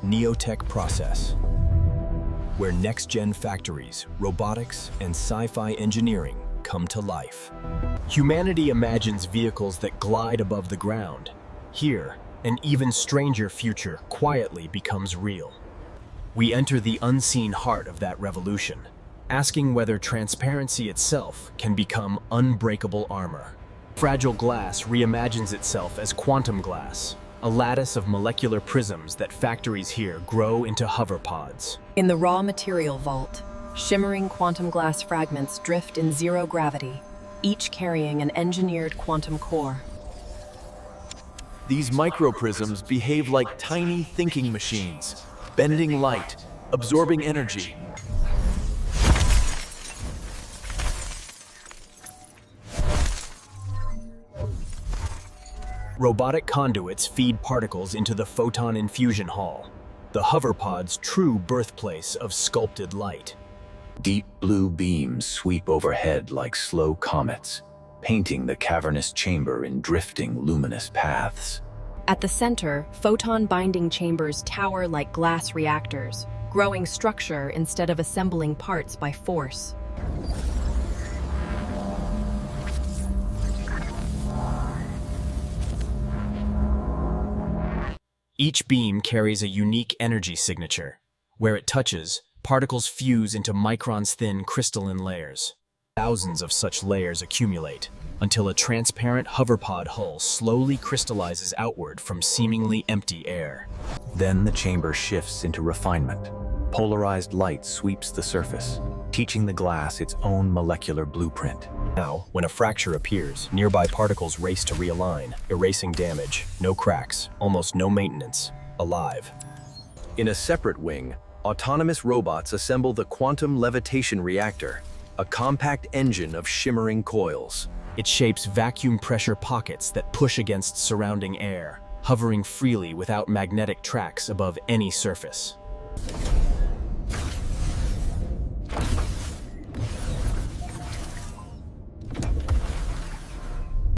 NeoTech Process, where next-gen factories, robotics, and sci-fi engineering come to life. Humanity imagines vehicles that glide above the ground. Here, an even stranger future quietly becomes real. We enter the unseen heart of that revolution, asking whether transparency itself can become unbreakable armor. Fragile glass reimagines itself as quantum glass, a lattice of molecular prisms that factories here grow into hover pods. In the raw material vault, shimmering quantum glass fragments drift in zero gravity, each carrying an engineered quantum core. These microprisms behave like tiny thinking machines, bending light, absorbing energy. Robotic conduits feed particles into the photon infusion hall, the hover pod's true birthplace of sculpted light. Deep blue beams sweep overhead like slow comets, painting the cavernous chamber in drifting luminous paths. At the center, photon-binding chambers tower like glass reactors, growing structure instead of assembling parts by force. Each beam carries a unique energy signature. Where it touches, particles fuse into microns-thin crystalline layers. Thousands of such layers accumulate, until a transparent hoverpod hull slowly crystallizes outward from seemingly empty air. Then the chamber shifts into refinement. Polarized light sweeps the surface, teaching the glass its own molecular blueprint. Now, when a fracture appears, nearby particles race to realign, erasing damage, no cracks, almost no maintenance, alive. In a separate wing, autonomous robots assemble the quantum levitation reactor, a compact engine of shimmering coils. It shapes vacuum pressure pockets that push against surrounding air, hovering freely without magnetic tracks above any surface.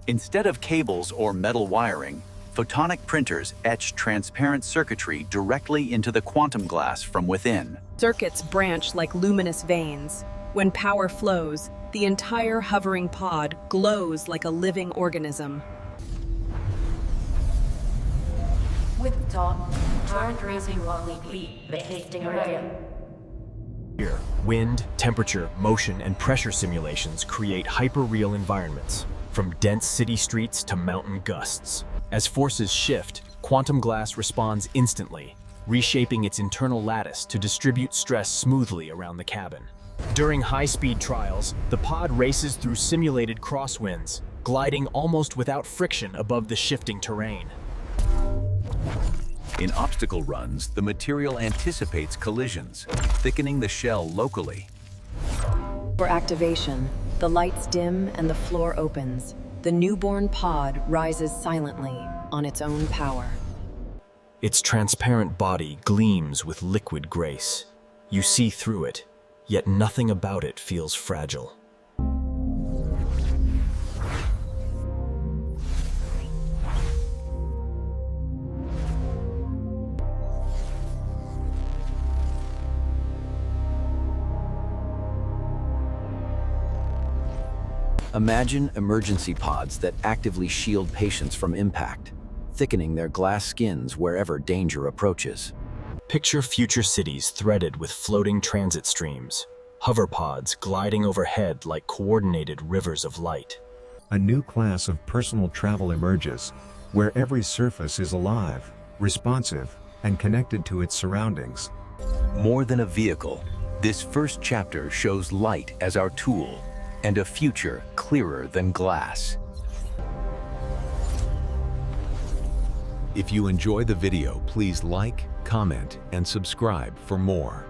Instead of cables or metal wiring, photonic printers etch transparent circuitry directly into the quantum glass from within. Circuits branch like luminous veins. When power flows, the entire hovering pod glows like a living organism. With top, turret raising while we vacating area. Here, wind, temperature, motion, and pressure simulations create hyper-real environments, from dense city streets to mountain gusts. As forces shift, quantum glass responds instantly, reshaping its internal lattice to distribute stress smoothly around the cabin. During high-speed trials, the pod races through simulated crosswinds, gliding almost without friction above the shifting terrain. In obstacle runs, the material anticipates collisions, thickening the shell locally. For activation, the lights dim and the floor opens. The newborn pod rises silently on its own power. Its transparent body gleams with liquid grace. You see through it, yet nothing about it feels fragile. Imagine emergency pods that actively shield patients from impact, thickening their glass skins wherever danger approaches. Picture future cities threaded with floating transit streams, hover pods gliding overhead like coordinated rivers of light. A new class of personal travel emerges, where every surface is alive, responsive, and connected to its surroundings. More than a vehicle, this first chapter shows light as our tool, and a future clearer than glass. If you enjoy the video, please like, comment, and subscribe for more.